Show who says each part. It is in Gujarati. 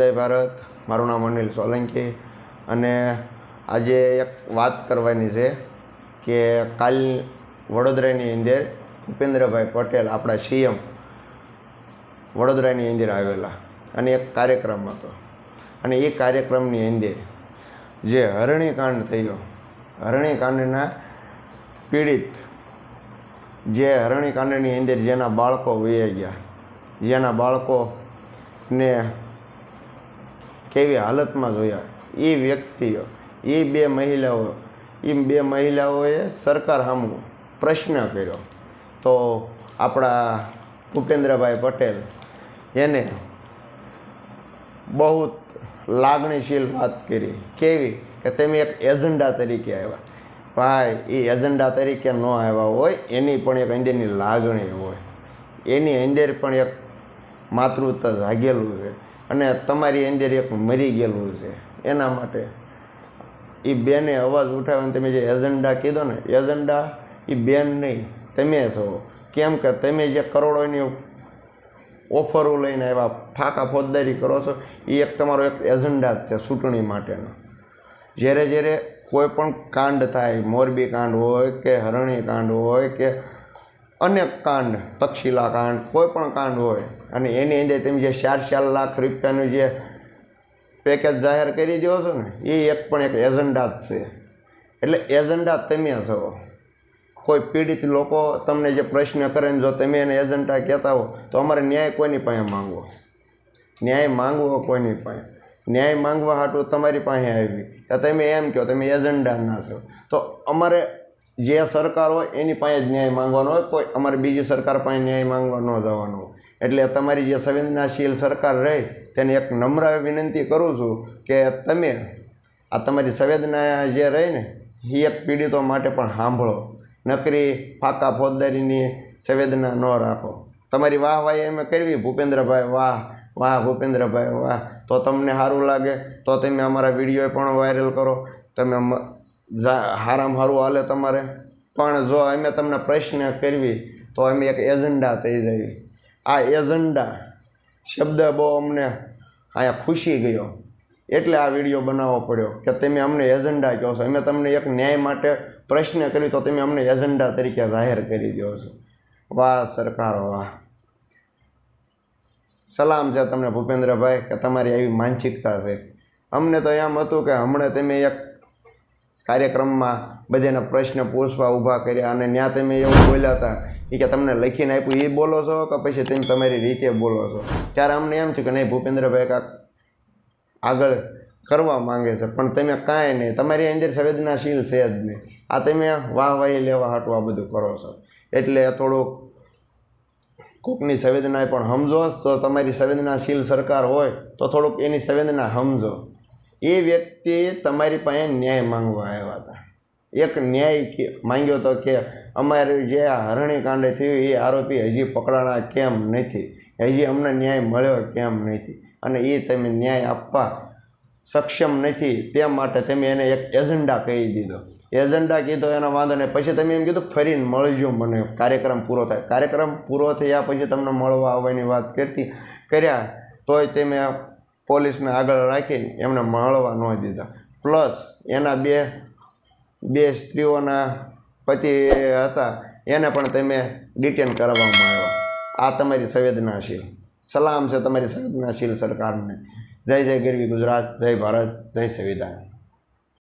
Speaker 1: जय भारत। मारू नाम अनिल सोलंकी અને આજે એક વાત કરવાની છે કે કાલ વડોદરાની અંદર ભૂપેન્દ્રભાઈ પટેલ આપણા સીએમ વડોદરાની અંદર આવેલા અને એક કાર્યક્રમ હતો અને એ કાર્યક્રમની અંદર જે હરણીકાંડ થયો, હરણીકાંડના પીડિત, જે હરણીકાંડની અંદર જેના બાળકો વહી ગયા, જેના બાળકોને કેવી હાલતમાં જોયા, એ વ્યક્તિઓ, એ બે મહિલાઓએ સરકાર સામે પ્રશ્ન કર્યો તો આપણા ભૂપેન્દ્રભાઈ પટેલ એને બહુ લાગણીશીલ વાત કરી, કેવી કે તમે એક એજન્ડા તરીકે આવ્યા. ભાઈ, એ એજન્ડા તરીકે ન આવ્યા હોય, એની પણ એક અંદરની લાગણી હોય, એની અંદર પણ એક માતૃત્વ જાગેલું છે અને તમારી અંદર એક મરી ગયેલું છે. એના માટે એ બેને અવાજ ઉઠાવીને તમે જે એજન્ડા કીધો ને, એજન્ડા એ બેન નહીં, તમે છો. કેમ કે તમે જે કરોડોની ઓફરો લઈને આવ્યા, ફાંકા ફોજદારી કરો છો, એ એક તમારો એક એજન્ડા જ છે ચૂંટણી માટેનો. જ્યારે કોઈ પણ કાંડ થાય, મોરબી કાંડ હોય કે હરણી કાંડ હોય કે અનેક કાંડ, તક્ષશિલા કાંડ, કોઈ પણ કાંડ હોય અને એની અંદર તમે જે 4 લાખ રૂપિયાનું જે પેકેજ જાહેર કરી દો છો ને, એ એક પણ એક એજન્ડા જ છે. એટલે એજન્ડા તમે છો. કોઈ પીડિત લોકો તમને જે પ્રશ્ન કરે ને જો તમે એને એજન્ડા કહેતા હો તો અમારે ન્યાય કોઈની પાસે માંગવો, ન્યાય માંગવો કોઈની પાસે, ન્યાય માંગવા હાટું તમારી પાસે આવી તો તમે એમ કહો તમે એજન્ડા ના છો, તો અમારે જે સરકાર હોય એની પાસે જ ન્યાય માંગવાનો હોય, કોઈ અમારે બીજી સરકાર પાસે ન્યાય માંગવા ન જવાનો હોય. એટલે તમારી જે સંવેદનાશીલ સરકાર રહે તેને એક નમ્ર વિનંતી કરું છું કે તમે આ તમારી સંવેદના જે રહી ને એ એક પીડિતો માટે પણ સાંભળો. નકરી ફાંકા ફોજદારીની સંવેદના ન રાખો. તમારી વાહવાહી એમ કરવી, ભૂપેન્દ્રભાઈ વાહ વાહ, ભૂપેન્દ્રભાઈ વાહ, તો તમને સારું લાગે તો તમે અમારા વિડીયો પણ વાયરલ કરો, તમે હારામાં સારું હાલે તમારે. પણ જો અમે તમને પ્રશ્ન કરવી તો અમે એક એજન્ડા થઈ જઈએ. આ એજન્ડા શબ્દ બહુ અમને અહીંયા ખુશી ગયો એટલે આ વિડીયો બનાવવો પડ્યો કે તમે અમને એજન્ડા કહો છો. અમે તમને એક ન્યાય માટે પ્રશ્ન કર્યો તો તમે અમને એજન્ડા તરીકે જાહેર કરી દો છો. વાહ સરકાર વાહ. સલામ છે તમને ભૂપેન્દ્રભાઈ કે તમારી આવી માનસિકતા છે. અમને તો એમ હતું કે હમણાં તમે એક કાર્યક્રમમાં બધાના પ્રશ્ન પૂછવા ઊભા કર્યા અને ત્યાં તમે એવું બોલ્યા હતા કે તમને લખીને આપ્યું, એ બોલો છો કે પછી તમે તમારી રીતે બોલો છો. ત્યારે અમને એમ થયું કે નહીં, ભૂપેન્દ્રભાઈ કાંક આગળ કરવા માંગે છે, પણ તમે કાંઈ નહીં, તમારી અંદર સંવેદનાશીલ છે જ નહીં. આ તમે વાહવાહી લેવા હાટું આ બધું કરો છો. એટલે થોડુંક કોકની સંવેદના પણ સમજો. તો તમારી સંવેદનાશીલ સરકાર હોય તો થોડુંક એની સંવેદના સમજો. એ વ્યક્તિ તમારી પાસે ન્યાય માંગવા આવ્યા હતા. એક ન્યાય માંગ્યો હતો કે અમારે જે આ હરણીકાંડે થયું એ આરોપી હજી પકડાણા કેમ નથી, હજી અમને ન્યાય મળ્યો કેમ નથી, અને એ તમે ન્યાય આપવા સક્ષમ નથી. તે માટે તમે એને એક એજન્ડા કહી દીધો. એજન્ડા કીધો એનો વાંધો નહીં. પછી તમે એમ કીધું ફરીને મળજો મને, કાર્યક્રમ પૂરો થાય. કાર્યક્રમ પૂરો થયા પછી તમને મળવા આવવાની વાત કર્યા તોય તમે પોલીસને આગળ રાખી એમને મળવા ન દીધા. પ્લસ એના બે સ્ત્રીઓના પતિ હતા એને પણ તમે ડિટેન કરવામાં આવ્યા. આ તમારી સંવેદનાશીલ. સલામ છે તમારી સંવેદનાશીલ સરકારને. જય જય ગરવી ગુજરાત, જય ભારત, જય સંવિધાન.